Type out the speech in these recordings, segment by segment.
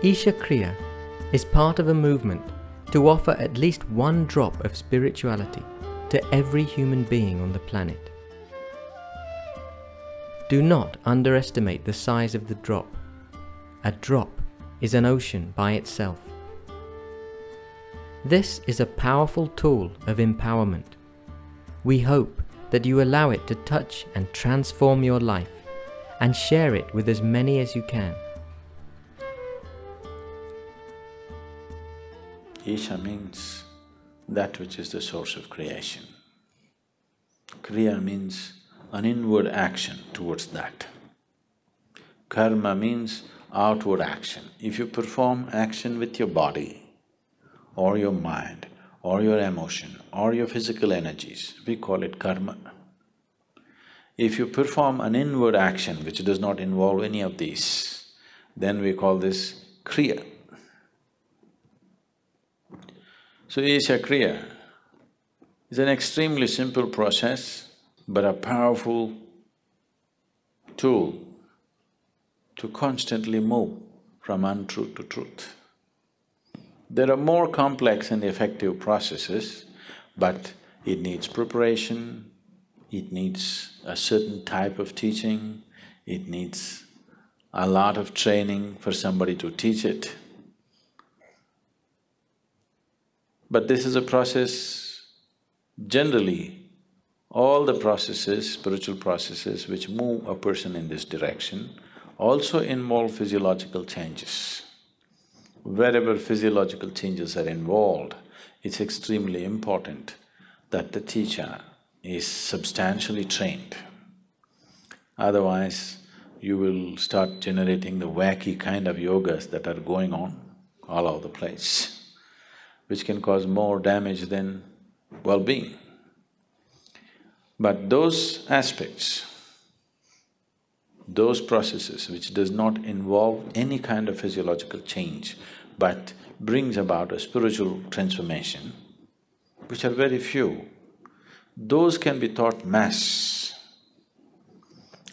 Isha Kriya is part of a movement to offer at least one drop of spirituality to every human being on the planet. Do not underestimate the size of the drop. A drop is an ocean by itself. This is a powerful tool of empowerment. We hope that you allow it to touch and transform your life and share it with as many as you can. Isha means that which is the source of creation. Kriya means an inward action towards that. Karma means outward action. If you perform action with your body, or your mind, or your emotion, or your physical energies, we call it karma. If you perform an inward action which does not involve any of these, then we call this kriya. So Isha Kriya is an extremely simple process, but a powerful tool to constantly move from untruth to truth. There are more complex and effective processes, but it needs preparation, it needs a certain type of teaching, it needs a lot of training for somebody to teach it. But this is a process, generally, all the processes, spiritual processes which move a person in this direction also involve physiological changes. Wherever physiological changes are involved, it's extremely important that the teacher is substantially trained. Otherwise, you will start generating the wacky kind of yogas that are going on all over the place, which can cause more damage than well-being. But those aspects, those processes which does not involve any kind of physiological change but brings about a spiritual transformation, which are very few, those can be taught mass.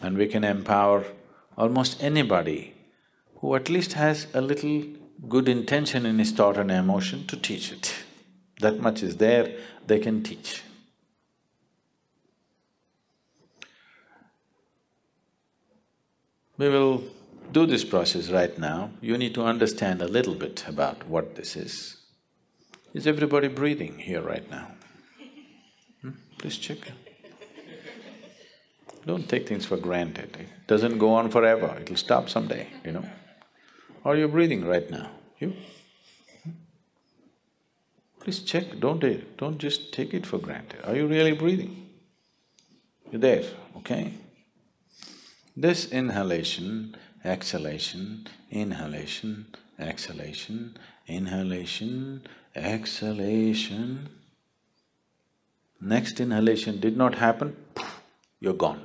And we can empower almost anybody who at least has a little good intention in his thought and emotion to teach it. That much is there, they can teach. We will do this process right now. You need to understand a little bit about what this is. Is everybody breathing here right now? Please check. Don't take things for granted. It doesn't go on forever, it'll stop someday, you know. Are you breathing right now? You? Please check, don't just take it for granted. Are you really breathing? You're there, okay? This inhalation, exhalation, inhalation, exhalation, inhalation, exhalation. Next inhalation did not happen, you're gone.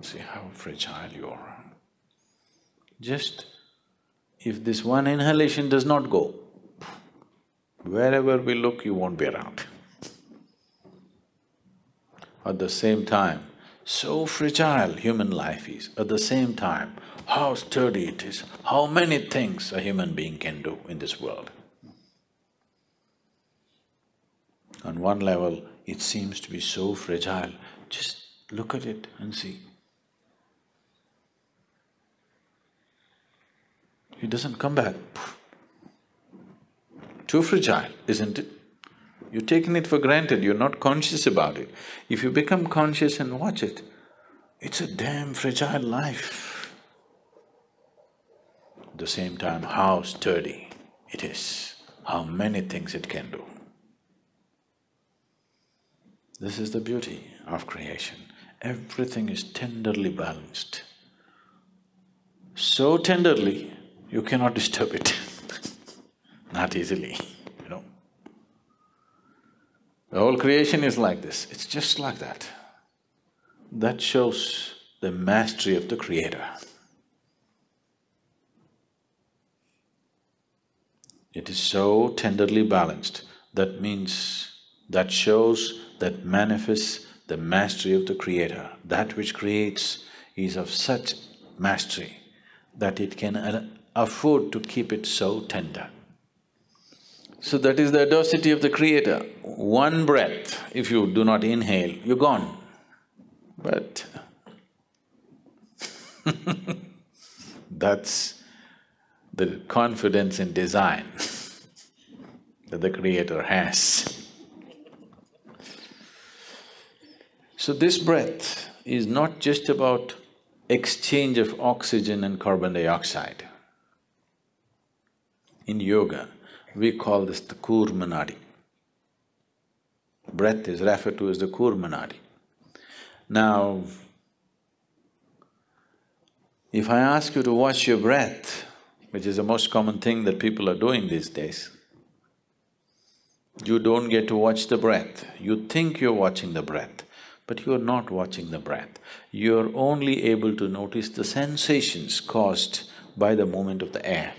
See how fragile you are. Just if this one inhalation does not go, wherever we look, you won't be around. At the same time, so fragile human life is, at the same time, how sturdy it is, how many things a human being can do in this world. On one level, it seems to be so fragile, just look at it and see. It doesn't come back. Too fragile, isn't it? You've taken it for granted, you're not conscious about it. If you become conscious and watch it, it's a damn fragile life. At the same time, how sturdy it is, how many things it can do. This is the beauty of creation. Everything is tenderly balanced. So tenderly, you cannot disturb it not easily, you know. The whole creation is like this, it's just like that. That shows the mastery of the Creator. It is so tenderly balanced, that means, that shows, that manifests the mastery of the Creator. That which creates is of such mastery that it can afford to keep it so tender. So that is the audacity of the Creator. One breath, if you do not inhale, you're gone. But that's the confidence in design that the Creator has. So this breath is not just about exchange of oxygen and carbon dioxide. In yoga, we call this the Kurmanadi. Breath is referred to as the Kurmanadi. Now, if I ask you to watch your breath, which is the most common thing that people are doing these days, you don't get to watch the breath. You think you're watching the breath, but you're not watching the breath. You're only able to notice the sensations caused by the movement of the air.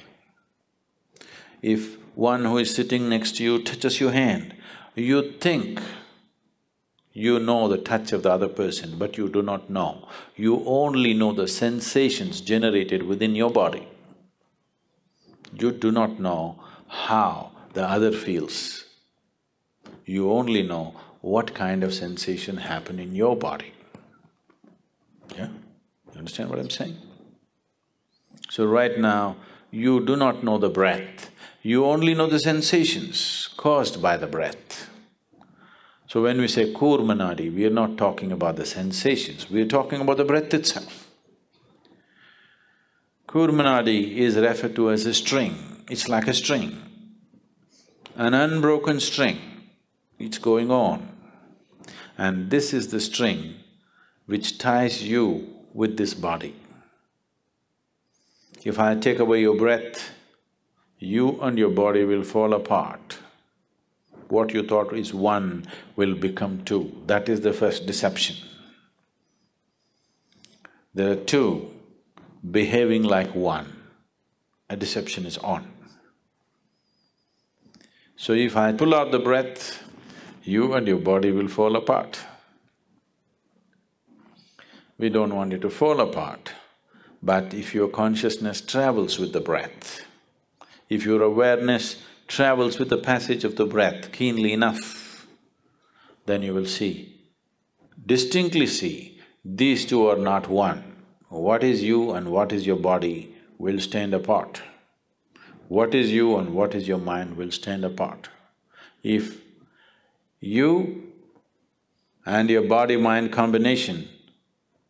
If one who is sitting next to you touches your hand, you think you know the touch of the other person, but you do not know. You only know the sensations generated within your body. You do not know how the other feels. You only know what kind of sensation happened in your body. Yeah? You understand what I'm saying? So right now, you do not know the breath, you only know the sensations caused by the breath. So when we say Kurmanadi, we are not talking about the sensations, we are talking about the breath itself. Kurmanadi is referred to as a string, it's like a string, an unbroken string, it's going on. And this is the string which ties you with this body. If I take away your breath, you and your body will fall apart. What you thought is one will become two. That is the first deception. There are two behaving like one. A deception is on. So if I pull out the breath, you and your body will fall apart. We don't want it to fall apart, but if your consciousness travels with the breath, if your awareness travels with the passage of the breath keenly enough, then you will see, distinctly see, these two are not one. What is you and what is your body will stand apart. What is you and what is your mind will stand apart. If you and your body-mind combination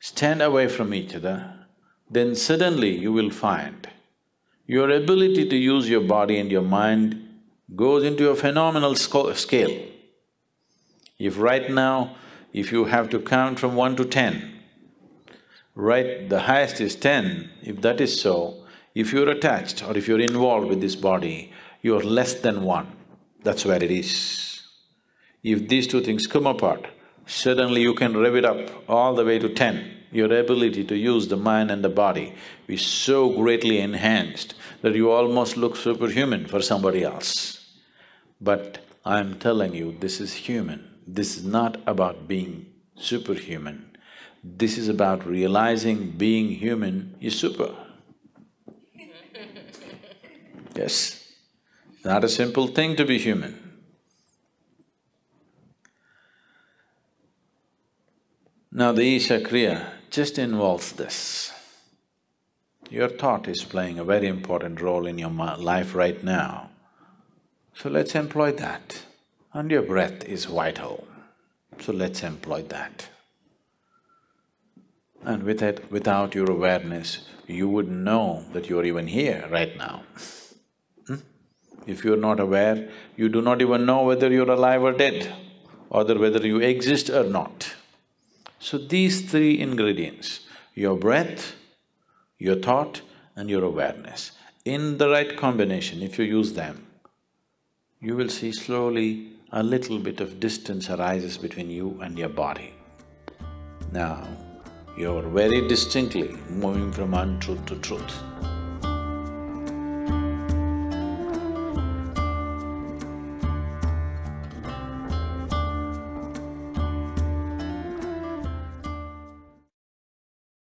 stand away from each other, then suddenly you will find your ability to use your body and your mind goes into a phenomenal scale. If right now, if you have to count from 1 to 10, right, the highest is 10, if that is so, if you're attached or if you're involved with this body, you're less than 1, that's where it is. If these two things come apart, suddenly you can rev it up all the way to 10. Your ability to use the mind and the body is so greatly enhanced that you almost look superhuman for somebody else. But I'm telling you, this is human. This is not about being superhuman. This is about realizing being human is super. Yes, it's not a simple thing to be human. Now the Isha Kriya just involves this. Your thought is playing a very important role in your life right now. So let's employ that. And your breath is vital, so let's employ that. And without your awareness, you wouldn't know that you're even here right now. If you're not aware, you do not even know whether you're alive or dead, or whether you exist or not. So these three ingredients, your breath, your thought and your awareness, in the right combination, if you use them, you will see slowly a little bit of distance arises between you and your body. Now, you're very distinctly moving from untruth to truth.